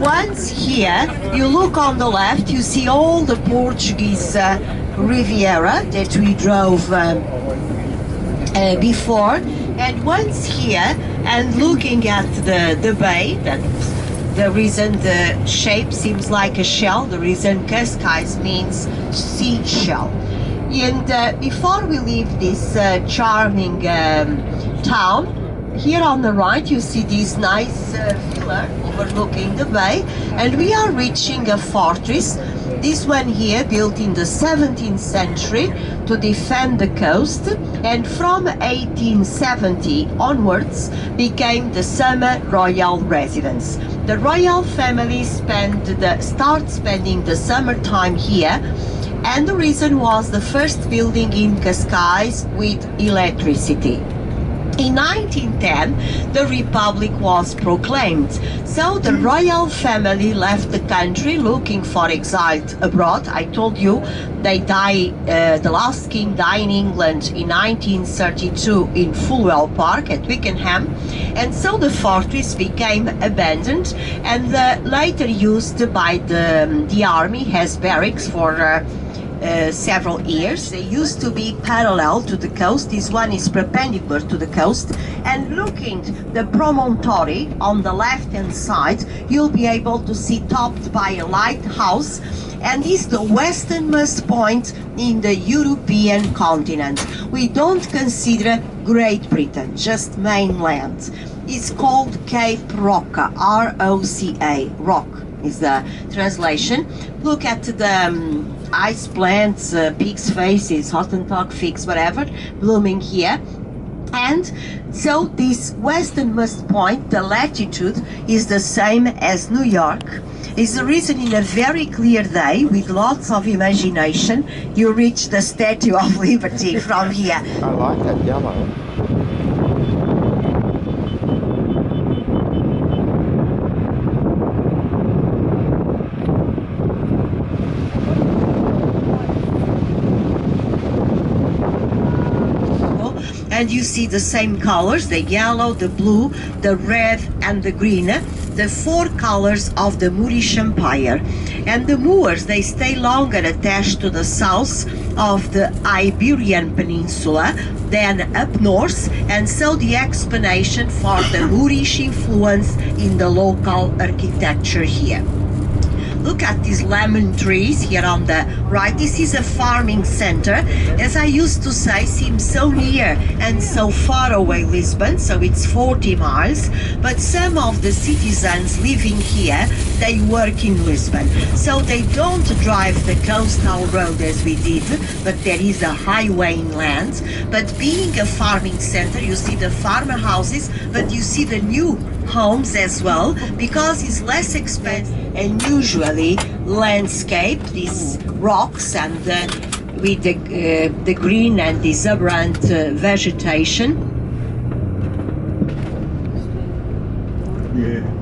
once here, you look on the left, you see all the Portuguese Riviera that we drove before. And once here, and looking at the bay, that the reason the shape seems like a shell, the reason Cascais means seashell. And before we leave this charming town, here on the right you see this nice villa overlooking the bay, and we are reaching a fortress. This one here built in the 17th century to defend the coast, and from 1870 onwards became the summer royal residence. The royal family start spending the summertime here, and the reason was the first building in Cascais with electricity. In 1910, the Republic was proclaimed, so the royal family left the country looking for exile abroad. I told you the last king died in England in 1932 in Fulwell Park at Twickenham, and so the fortress became abandoned and later used by the army as barracks for several years. They used to be parallel to the coast. This one is perpendicular to the coast, and looking the promontory on the left hand side, you'll be able to see topped by a lighthouse, and is the westernmost point in the European continent. We don't consider Great Britain, just mainland. It's called Cape Roca, R-O-C-A, rock is the translation. Look at the ice plants, pig's faces, Hottentot figs, whatever, blooming here. And so this westernmost point, the latitude, is the same as New York. Is the reason in a very clear day, with lots of imagination, you reach the Statue of Liberty from here. I like that yellow. And you see the same colors, the yellow, the blue, the red and the green, the four colors of the Moorish Empire. And the Moors, they stay longer attached to the south of the Iberian Peninsula than up north, and so the explanation for the Moorish influence in the local architecture here. Look at these lemon trees here on the right. This is a farming center. As I used to say, seems so near and so far away, Lisbon, so it's 40 miles. But some of the citizens living here, they work in Lisbon. So they don't drive the coastal road as we did, but there is a highway inland. But being a farming center, you see the farmer houses, but you see the new homes as well, because it's less expensive and usually landscape, these rocks and with the green and exuberant vegetation. Yeah.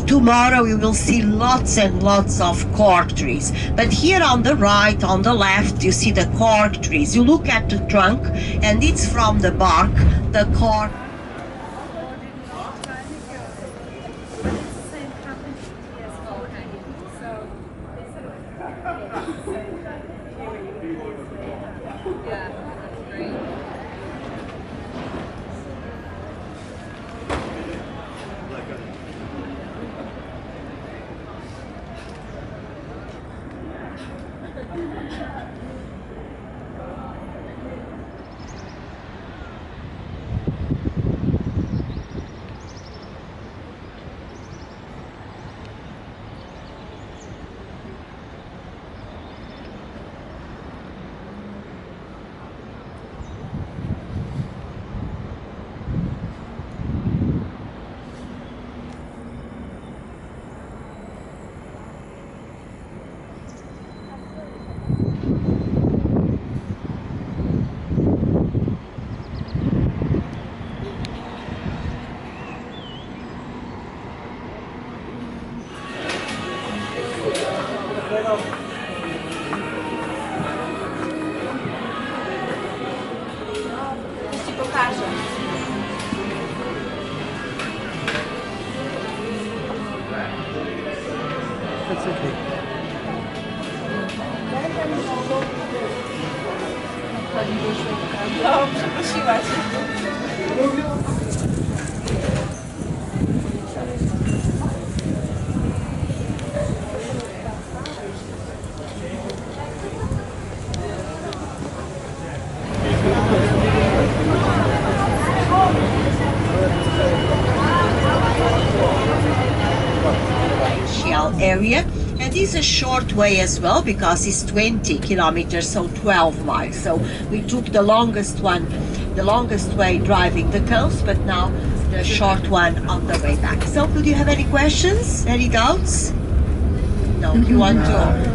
Tomorrow you will see lots and lots of cork trees, but here on the right, on the left, you see the cork trees. You look at the trunk and it's from the bark, the cork. Area, and it's a short way as well because it's 20 kilometers, so 12 miles. So we took the longest way driving the coast, but now the short one on the way back. So do you have any questions, any doubts? No, you want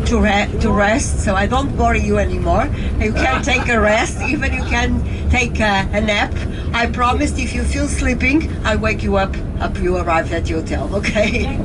to rest, so I don't bore you anymore. You can take a rest, even you can take a nap. I promised if you feel sleeping, I'll wake you up you arrive at your hotel, okay?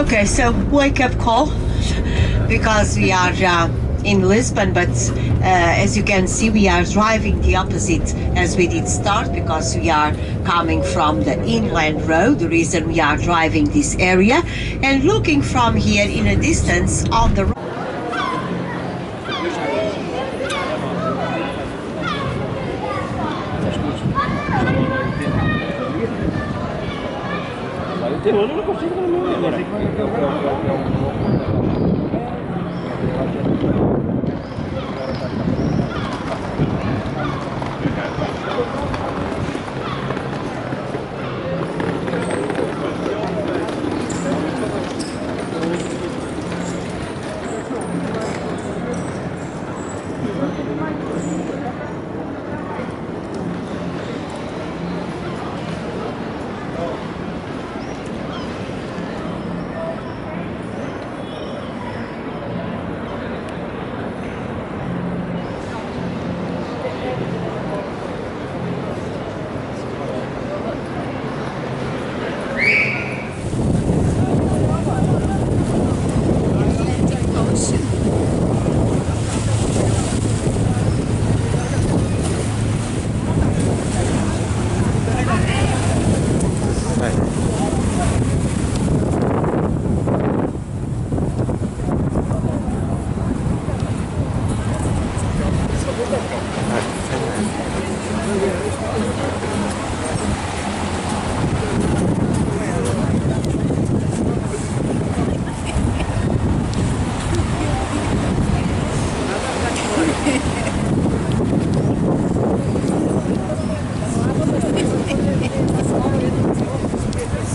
Okay, so wake up call because we are in Lisbon, but as you can see we are driving the opposite as we did start because we are coming from the inland road, the reason we are driving this area, and looking from here in a distance on the road.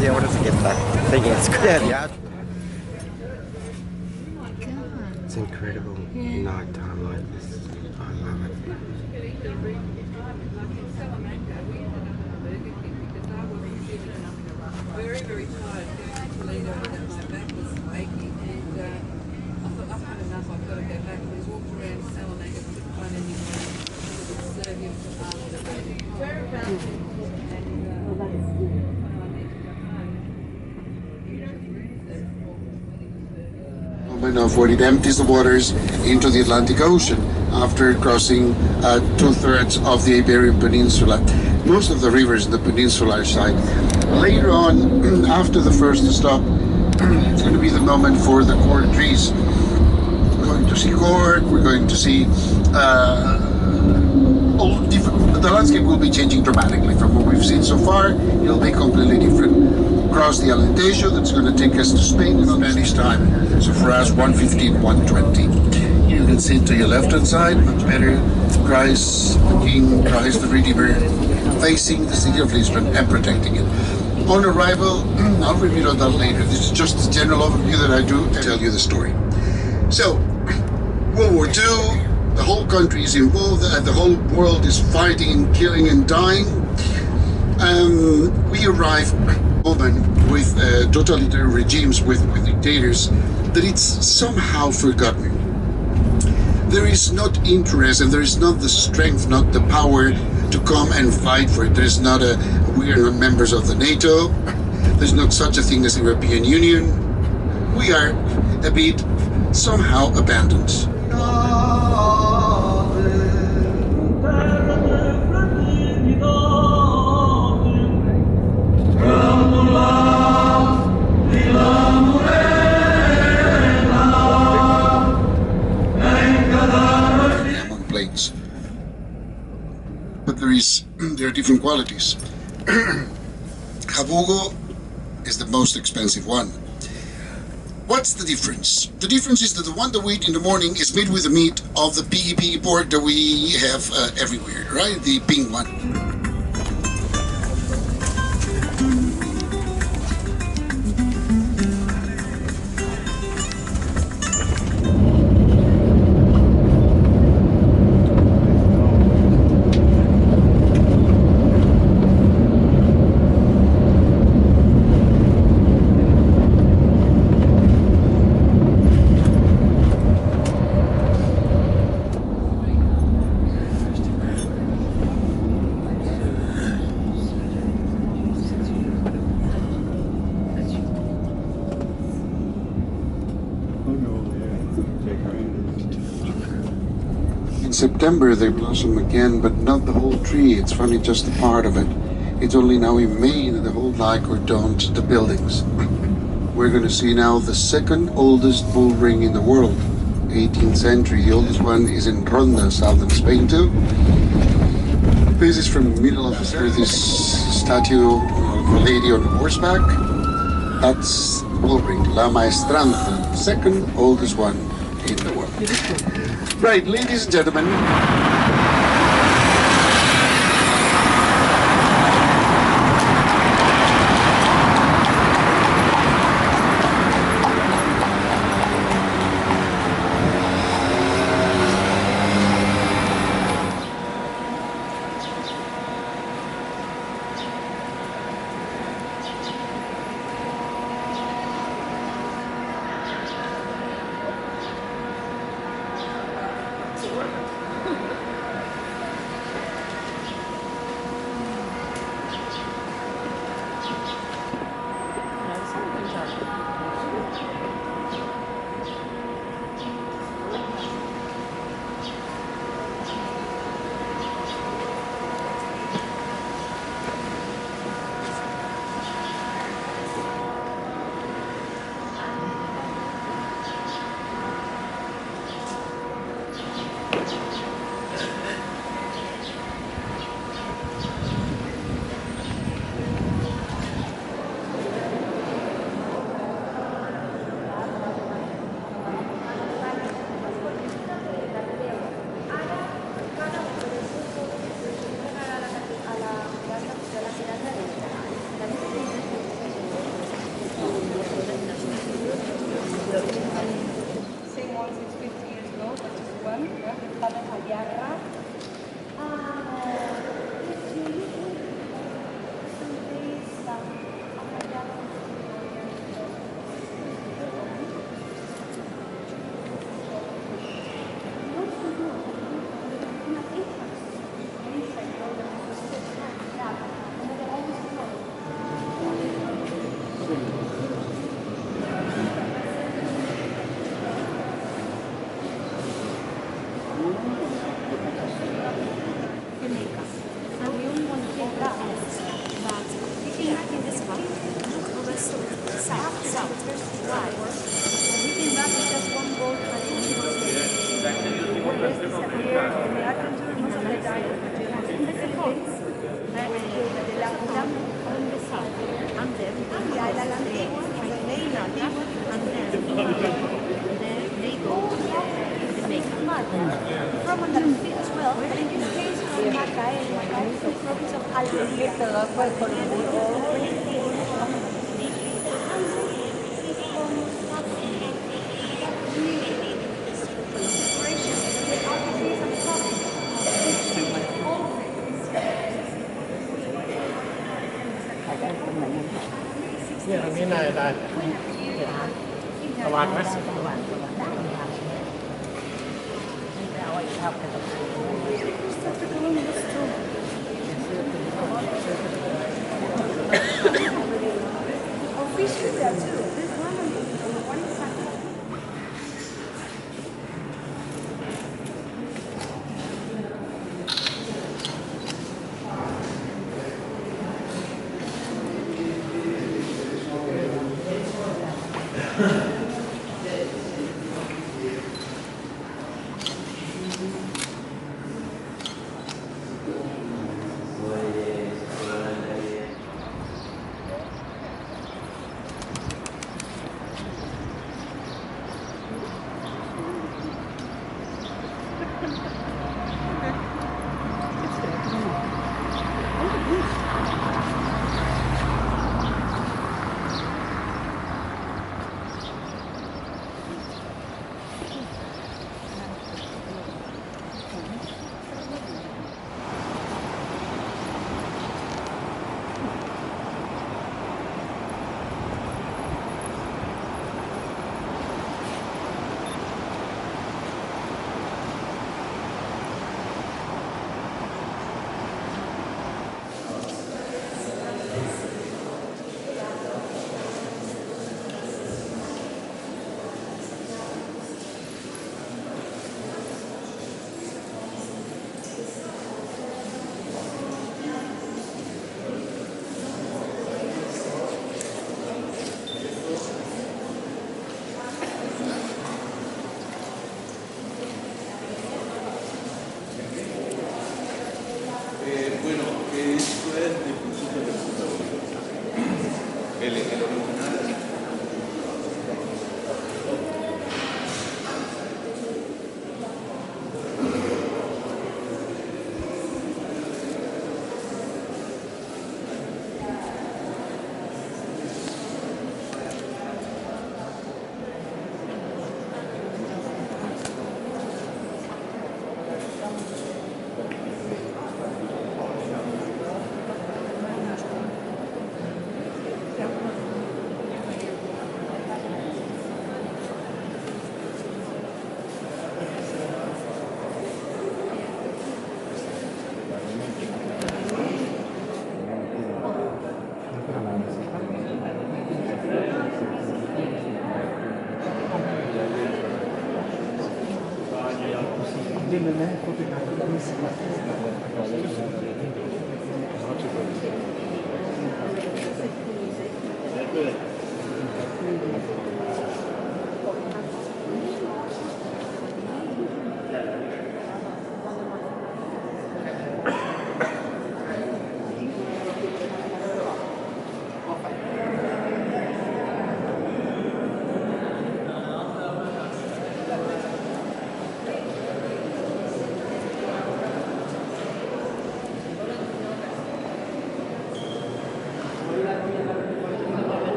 See, I wanted to get that thing. It's good, yeah. It's incredible night time like this. I love it. Very, very tired going to Toledo and my back was aching, and I thought I've had enough, I've got to go back. And we walked around Salamanca, couldn't find anywhere that would serve him after the day. Whereabouts? Of when it empties the waters into the Atlantic Ocean after crossing 2/3 of the Iberian Peninsula. Most of the rivers in the peninsular side. Later on, after the first stop, it's going to be the moment for the cork trees. We're going to see cork, we're going to see all different. The landscape will be changing dramatically from what we've seen so far. It'll be completely different. Cross the Alentejo, that's going to take us to Spain in Spanish time. So for us, 1:15, 1:20. You can see to your left-hand side, much better, Christ the King, Christ the Redeemer, facing the city of Lisbon and protecting it. On arrival, I'll review on that later. This is just a general overview that I do to tell you the story. So, World War II, the whole country is involved, the whole world is fighting, killing and dying. We arrive with totalitarian regimes, with dictators, that it's somehow forgotten. There is not interest and there is not the strength, not the power to come and fight for it. There is not we are not members of the NATO. There's not such a thing as the European Union. We are a bit somehow abandoned. Among planes. But there are different qualities. Jabugo is the most expensive one. What's the difference? The difference is that the one that we eat in the morning is made with the meat of the piggy pork that we have everywhere, right? The pink one. In September they blossom again, but not the whole tree. It's funny, just a part of it. It's only now in May that the whole like or don't the buildings. We're going to see now the second oldest bull ring in the world, 18th century. The oldest one is in Ronda, southern Spain too. This is from the middle of the earth, this statue of a lady on horseback. That's the bull ring, La Maestranza, second oldest one in the world. Right, ladies and gentlemen. ระวังนะระวังได้เอาไว้ทับกันกับfish is there too. There's one on one side. Bueno, esto es de principio de computadora. El original.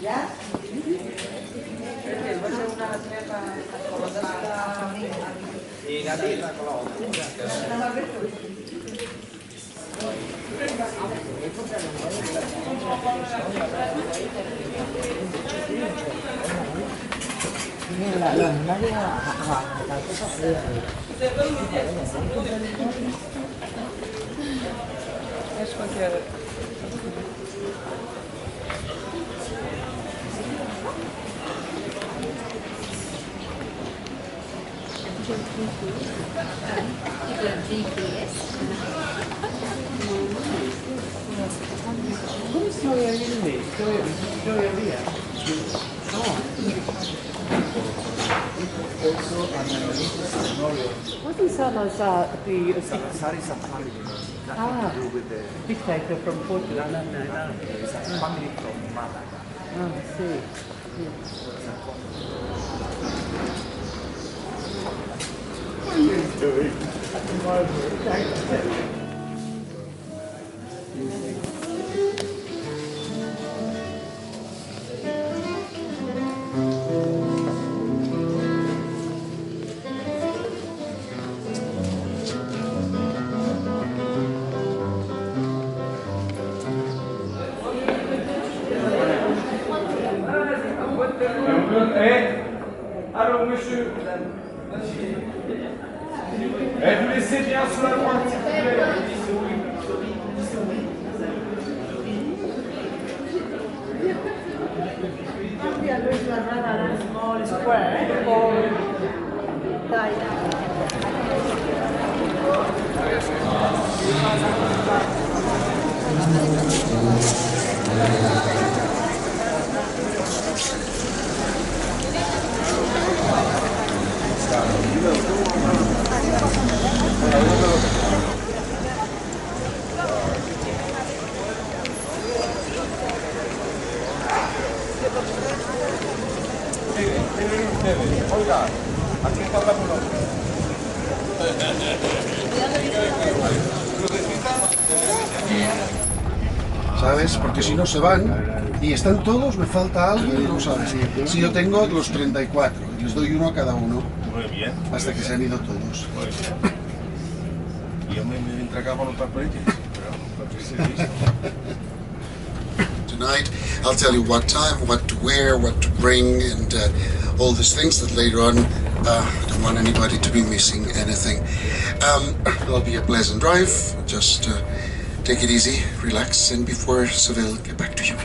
Je crois que... What is Salah's the Sari's a family, Ah. to do with the dictator from Portugal? it's a family from Malaga. Oh, I see. Allô, monsieur. Vous laissez bien sur la droite, s'il vous plaît. Oiga, aquí está la pelota. ¿Sabes? Porque si no se van y están todos, me falta alguien, no sabes. Si yo tengo los 34 y les doy uno a cada uno, Muy bien. hasta que se han ido todos. Muy bien. Y yo me entré acá con los transparentes, pero no sé si he visto. Tonight, I'll tell you what time, what to wear, what to bring, and all these things that later on, I don't want anybody to be missing anything. It'll be a pleasant drive, just take it easy, relax, and before Seville, get back to you.